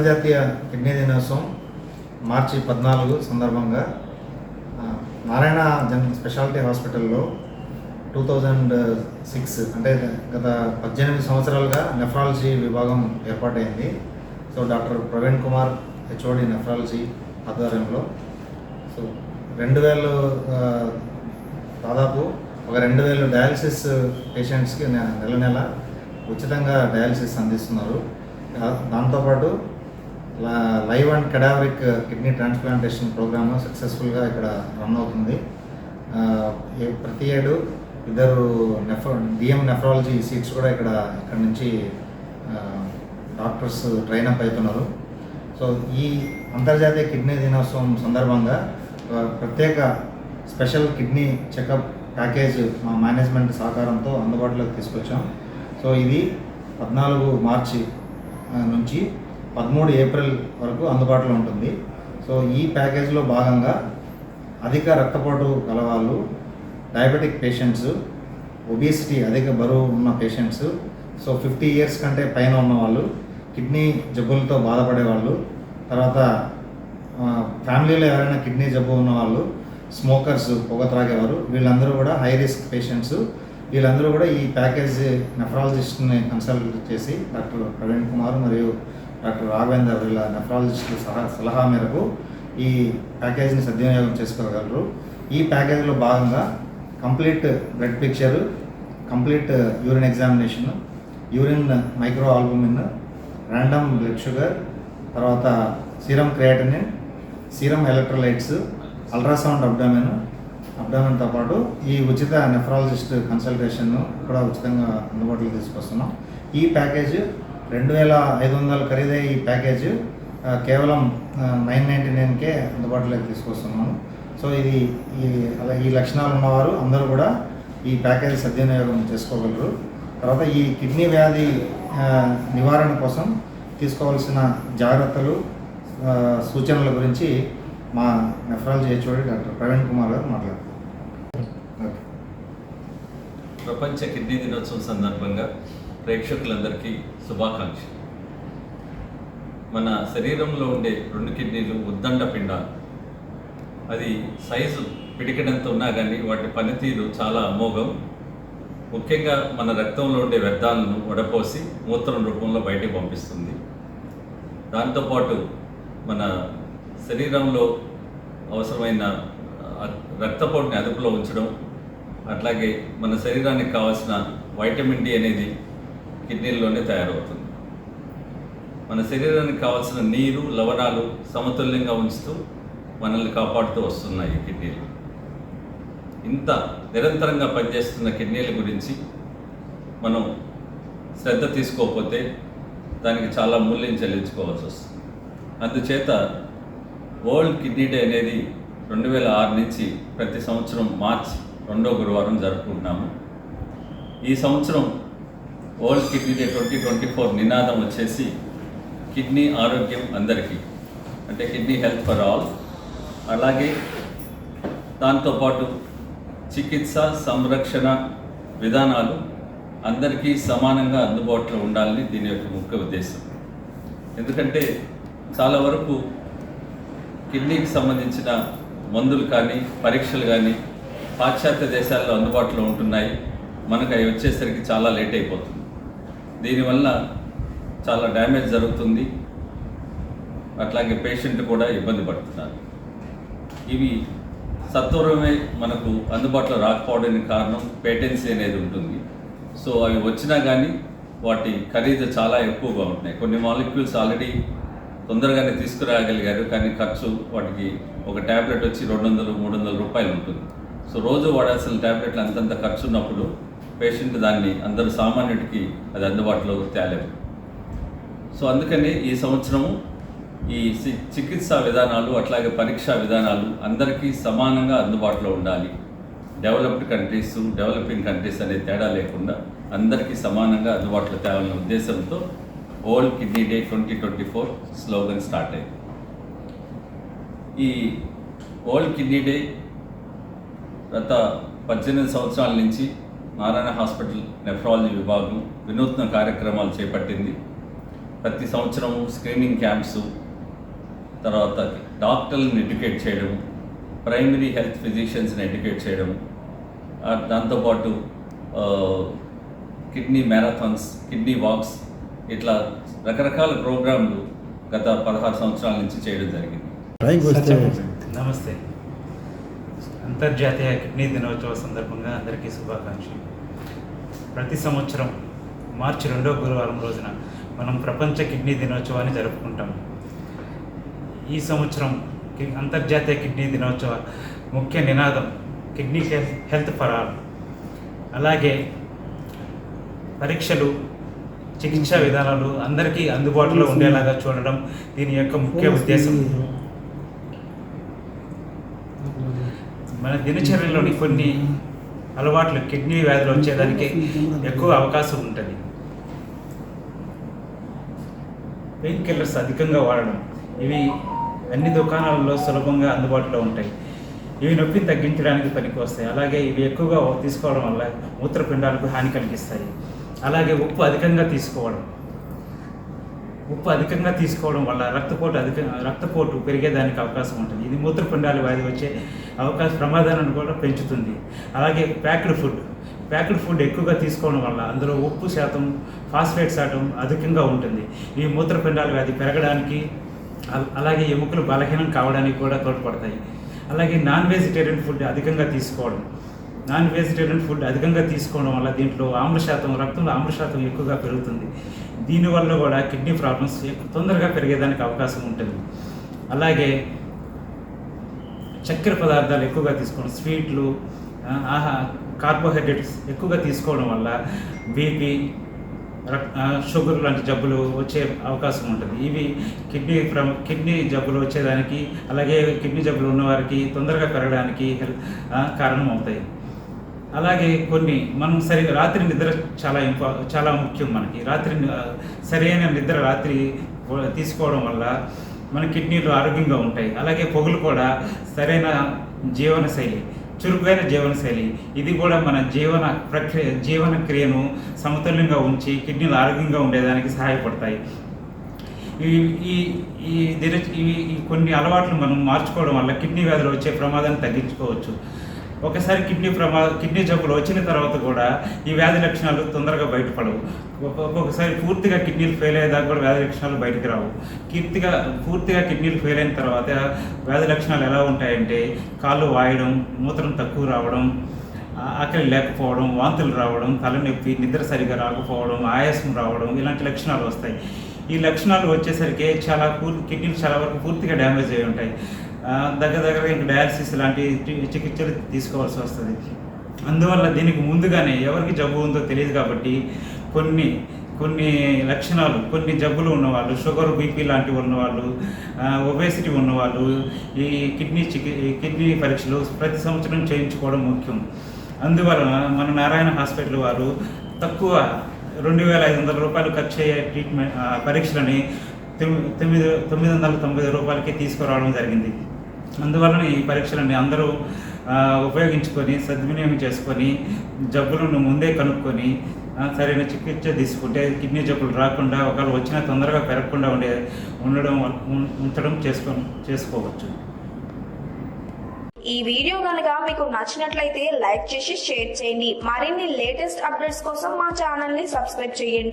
అంతర్జాతీయ కిడ్నీ దినోత్సవం మార్చి 14 సందర్భంగా నారాయణ స్పెషాలిటీ హాస్పిటల్లో 2006 అంటే గత 18 సంవత్సరాలుగా నెఫ్రాలజీ విభాగం ఏర్పాటైంది. So doctor Praveen Kumar HOD nephrology ఆధ్వర్యంలో సో 2000 దాదాపు ఒక 2000 డయాలసిస్ పేషెంట్స్కి నెల ఉచితంగా డయాలసిస్ అందిస్తున్నారు. దాంతోపాటు live and cadaveric kidney transplantation programme సక్సెస్ఫుల్గా ఇక్కడ రన్ అవుతుంది. ప్రతి ఏడు 2 డిఎం నెఫ్రాలజీ సీట్స్ కూడా ఇక్కడ నుంచి డాక్టర్స్ ట్రైన్ అప్ అవుతున్నారు. సో ఈ అంతర్జాతీయ కిడ్నీ దినోత్సవం సందర్భంగా ప్రత్యేక స్పెషల్ కిడ్నీ చెకప్ ప్యాకేజ్ మా మేనేజ్మెంట్ సహకారంతో అందుబాటులోకి తీసుకొచ్చాం. సో ఇది 14 మార్చి నుంచి 13 ఏప్రిల్ వరకు అందుబాటులో ఉంటుంది. సో ఈ ప్యాకేజ్లో భాగంగా అధిక రక్తపోటు గలవాళ్ళు, డయాబెటిక్ పేషెంట్స్, ఒబేసిటీ అధిక బరువు ఉన్న పేషెంట్స్, సో 50 ఇయర్స్ కంటే పైన ఉన్నవాళ్ళు, కిడ్నీ జబ్బులతో బాధపడేవాళ్ళు, తర్వాత ఫ్యామిలీలో ఎవరైనా కిడ్నీ జబ్బు ఉన్నవాళ్ళు, స్మోకర్స్, పొగ త్రాగేవారు, వీళ్ళందరూ కూడా హై రిస్క్ పేషెంట్స్. వీళ్ళందరూ కూడా ఈ ప్యాకేజ్ నెఫ్రాలజిస్ట్ని కన్సల్ట్ చేసి డాక్టర్ ప్రవీణ్ కుమార్ మరియు డాక్టర్ రాఘవేందర్ వీళ్ళ నెఫ్రాలజిస్టుల సలహా మేరకు ఈ ప్యాకేజ్ని సద్వినియోగం చేసుకోగలరు. ఈ ప్యాకేజ్లో భాగంగా complete blood picture, complete urine examination, urine micro albumin, random blood sugar, తర్వాత serum creatinine, serum electrolytes, ultrasound అబ్డామెన్తో పాటు ఈ ఉచిత నెఫ్రాలజిస్ట్ కన్సల్టేషన్ కూడా ఉచితంగా అందుబాటులో తీసుకొస్తున్నాం. ఈ ప్యాకేజ్ 2500 ఖరీదయ్యే ఈ ప్యాకేజ్ కేవలం 999కే అందుబాటులోకి తీసుకొస్తున్నాము. సో ఈ లక్షణాలు ఉన్నవారు అందరూ కూడా ఈ ప్యాకేజ్ సద్వినియోగం చేసుకోగలరు. తర్వాత ఈ కిడ్నీ వ్యాధి నివారణ కోసం తీసుకోవాల్సిన జాగ్రత్తలు, సూచనల గురించి మా nephrology HOD doctor Praveen Kumar గారు మాట్లాడుతారు. ప్రపంచ కిడ్నీ దినోత్సవం సందర్భంగా ప్రేక్షకులందరికీ శుభాకాంక్షలు. మన శరీరంలో ఉండే 2 కిడ్నీలు ఉద్దండ పిండాలు. అది సైజు పిడికిడంత ఉన్నా కానీ వాటి పనితీరు చాలా అమోఘం. ముఖ్యంగా మన రక్తంలో ఉండే వ్యర్థాలను వడపోసి మూత్రం రూపంలో బయటికి పంపిస్తుంది. దాంతోపాటు మన శరీరంలో అవసరమైన రక్తపోటుని అదుపులో ఉంచడం, అట్లాగే మన శరీరానికి కావాల్సిన వైటమిన్ డి అనేది కిడ్నీల్లోనే తయారవుతుంది. మన శరీరానికి కావాల్సిన నీరు, లవణాలు సమతుల్యంగా ఉంచుతూ మనల్ని కాపాడుతూ వస్తున్నాయి ఈ కిడ్నీలు. ఇంత నిరంతరంగా పనిచేస్తున్న కిడ్నీల గురించి మనం శ్రద్ధ తీసుకోకపోతే దానికి చాలా మూల్యం చెల్లించుకోవాల్సి వస్తుంది. అందుచేత వరల్డ్ కిడ్నీ డే అనేది 2006 నుంచి ప్రతి సంవత్సరం మార్చి 2వ గురువారం జరుపుకుంటున్నాము. ఈ సంవత్సరం వరల్డ్ కిడ్నీ డే 2024 నినాదం వచ్చేసి కిడ్నీ ఆరోగ్యం అందరికీ, అంటే కిడ్నీ హెల్త్ ఫర్ ఆల్. అలాగే దాంతోపాటు చికిత్స, సంరక్షణ విధానాలు అందరికీ సమానంగా అందుబాటులో ఉండాలని దీని యొక్క ముఖ్య ఉద్దేశం. ఎందుకంటే చాలా వరకు కిడ్నీకి సంబంధించిన మందులు కానీ పరీక్షలు కానీ పాశ్చాత్య దేశాల్లో అందుబాటులో ఉంటున్నాయి. మనకు అవి వచ్చేసరికి చాలా లేట్ అయిపోతుంది. దీనివల్ల చాలా డ్యామేజ్ జరుగుతుంది. అట్లాగే పేషెంట్ కూడా ఇబ్బంది పడుతున్నారు. ఇవి సత్వరమే మనకు అందుబాటులో రాకపోవడానికి కారణం పేటెన్సీ అనేది ఉంటుంది. సో అవి వచ్చినా కానీ వాటి ఖరీదు చాలా ఎక్కువగా ఉంటున్నాయి. కొన్ని మాలిక్యూల్స్ ఆల్రెడీ తొందరగానే తీసుకురాగలిగారు, కానీ ఖర్చు వాటికి ఒక ట్యాబ్లెట్ వచ్చి 200-300 రూపాయలు ఉంటుంది. సో రోజు వాడాల్సిన ట్యాబ్లెట్లు అంతంత ఖర్చు ఉన్నప్పుడు పేషెంట్ దాన్ని అందరూ సామాన్యుడికి అది అందుబాటులో తేలేము. సో అందుకని ఈ సంవత్సరము ఈ చికిత్సా విధానాలు అట్లాగే పరీక్షా విధానాలు అందరికీ సమానంగా అందుబాటులో ఉండాలి. డెవలప్డ్ కంట్రీస్, డెవలపింగ్ కంట్రీస్ అనే తేడా లేకుండా అందరికీ సమానంగా అందుబాటులో తేవాలనే ఉద్దేశంతో world kidney day 2024 slogan start అయింది. ఈ వరల్డ్ కిడ్నీ డే గత 18 సంవత్సరాల నుంచి నారాయణ హాస్పిటల్ నెఫ్రాలజీ విభాగం వినూత్న కార్యక్రమాలు చేపట్టింది. ప్రతి సంవత్సరం స్క్రీనింగ్ క్యాంప్స్, తర్వాత డాక్టర్లను ఎడ్యుకేట్ చేయడం, ప్రైమరీ హెల్త్ ఫిజిషియన్స్ని ఎడ్యుకేట్ చేయడం, దాంతోపాటు కిడ్నీ మ్యారథాన్స్, కిడ్నీ వాక్స్, ఇట్లా రకరకాల ప్రోగ్రాంలు గత 16 సంవత్సరాల నుంచి చేయడం జరిగింది. నమస్తే. అంతర్జాతీయ కిడ్నీ దినోత్సవ సందర్భంగా అందరికీ శుభాకాంక్షలు. ప్రతి సంవత్సరం మార్చి 2వ గురువారం రోజున మనం ప్రపంచ కిడ్నీ దినోత్సవాన్ని జరుపుకుంటాం. ఈ సంవత్సరం అంతర్జాతీయ కిడ్నీ దినోత్సవ ముఖ్య నినాదం కిడ్నీ హెల్త్ ఫర్ ఆల్. అలాగే పరీక్షలు, చికిత్సా విధానాలు అందరికీ అందుబాటులో ఉండేలాగా చూడడం దీని యొక్క ముఖ్య ఉద్దేశం. మన దినచర్యలోని కొన్ని అలవాట్లు కిడ్నీ వ్యాధులు వచ్చేదానికి ఎక్కువ అవకాశం ఉంటుంది. పెయిన్ కిల్లర్స్ అధికంగా వాడడం, ఇవి అన్ని దుకాణాలలో సులభంగా అందుబాటులో ఉంటాయి. ఇవి నొప్పిని తగ్గించడానికి పనికి వస్తాయి. అలాగే ఇవి ఎక్కువగా తీసుకోవడం వల్ల మూత్రపిండాలకు హాని కలిగిస్తాయి. అలాగే ఉప్పు అధికంగా తీసుకోవడం వల్ల రక్తపోటు పెరిగేదానికి అవకాశం ఉంటుంది. ఇది మూత్రపిండాల వ్యాధి వచ్చే ప్రమాదాన్ని కూడా పెంచుతుంది. అలాగే ప్యాక్డ్ ఫుడ్ ఎక్కువగా తీసుకోవడం వల్ల అందులో ఉప్పు శాతం, ఫాస్ఫేట్ శాతం అధికంగా ఉంటుంది. ఈ మూత్రపిండాల వ్యాధి పెరగడానికి, అలాగే ఎముకలు బలహీనం కావడానికి కూడా తోడ్పడతాయి. అలాగే నాన్ వెజిటేరియన్ ఫుడ్ అధికంగా తీసుకోవడం వల్ల దీంట్లో రక్తంలో ఆమ్ల శాతం ఎక్కువగా పెరుగుతుంది. దీనివల్ల కూడా కిడ్నీ ప్రాబ్లమ్స్ తొందరగా పెరిగేదానికి అవకాశం ఉంటుంది. అలాగే చక్కెర పదార్థాలు ఎక్కువగా తీసుకోవడం, స్వీట్లు, కార్బోహైడ్రేట్స్ ఎక్కువగా తీసుకోవడం వల్ల బీపీ, షుగర్ లాంటి జబ్బులు వచ్చే అవకాశం ఉంటుంది. ఇవి కిడ్నీ జబ్బులు వచ్చేదానికి, అలాగే కిడ్నీ జబ్బులు ఉన్నవారికి తొందరగా పెరగడానికి కారణం అవుతాయి. అలాగే మనం రాత్రి నిద్ర చాలా ముఖ్యం. మనకి సరైన నిద్ర తీసుకోవడం వల్ల మన కిడ్నీలు ఆరోగ్యంగా ఉంటాయి. అలాగే పొగలు కూడా సరైన చురుకైన జీవనశైలి, ఇది కూడా మన జీవన క్రియను సమతుల్యంగా ఉంచి కిడ్నీలు ఆరోగ్యంగా ఉండేదానికి సహాయపడతాయి. ఈ కొన్ని అలవాట్లు మనం మార్చుకోవడం వల్ల కిడ్నీ వ్యాధులు వచ్చే ప్రమాదాన్ని తగ్గించుకోవచ్చు. ఒకసారి కిడ్నీ జబ్బులు వచ్చిన తర్వాత కూడా ఈ వ్యాధి లక్షణాలు తొందరగా బయటపడవు. ఒక్కొక్కసారి పూర్తిగా కిడ్నీలు ఫెయిల్ అయ్యేదాకా కూడా వ్యాధి లక్షణాలు బయటకు రావు. పూర్తిగా కిడ్నీలు ఫెయిల్ అయిన తర్వాత వ్యాధి లక్షణాలు ఎలా ఉంటాయంటే కాళ్ళు వాయడం, మూత్రం తక్కువ రావడం, ఆకలి లేకపోవడం, వాంతులు రావడం, తలనొప్పి, నిద్ర సరిగా రాకపోవడం, ఆయాసం రావడం, ఇలాంటి లక్షణాలు వస్తాయి. ఈ లక్షణాలు వచ్చేసరికి కిడ్నీలు చాలా వరకు పూర్తిగా డ్యామేజ్ అయి ఉంటాయి. దగ్గర ఇంకా డయాలసిస్ లాంటి చికిత్సలు తీసుకోవాల్సి వస్తుంది. అందువల్ల దీనికి ముందుగానే ఎవరికి జబ్బు ఉందో తెలియదు కాబట్టి కొన్ని లక్షణాలు, కొన్ని జబ్బులు ఉన్నవాళ్ళు, షుగర్, బీపీ లాంటివి ఉన్నవాళ్ళు, ఒబేసిటీ ఉన్నవాళ్ళు ఈ కిడ్నీ పరీక్షలు ప్రతి సంవత్సరం చేయించుకోవడం ముఖ్యం. అందువలన మన నారాయణ హాస్పిటల్ వారు తక్కువ 2,500 రూపాయలు ఖర్చు అయ్యే పరీక్షలని 990 రూపాయలకి తీసుకురావడం జరిగింది. అందువలన ఈ పరీక్షలని అందరూ ఉపయోగించుకొని, సద్వినియోగం చేసుకొని, జబ్బులను ముందే కనుక్కొని సరైన చికిత్స తీసుకుంటే కిడ్నీ జబ్బులు రాకుండా, ఒకవేళ వచ్చినా తొందరగా పెరగకుండా ఉంచడం చేసుకోవచ్చు. ఈ వీడియో కనుక మీకు నచ్చినట్లయితే లైక్ చేసి షేర్ చేయండి. మరిన్ని లేటెస్ట్ అప్డేట్స్ కోసం మా ఛానల్ ని సబ్స్క్రైబ్ చేయండి.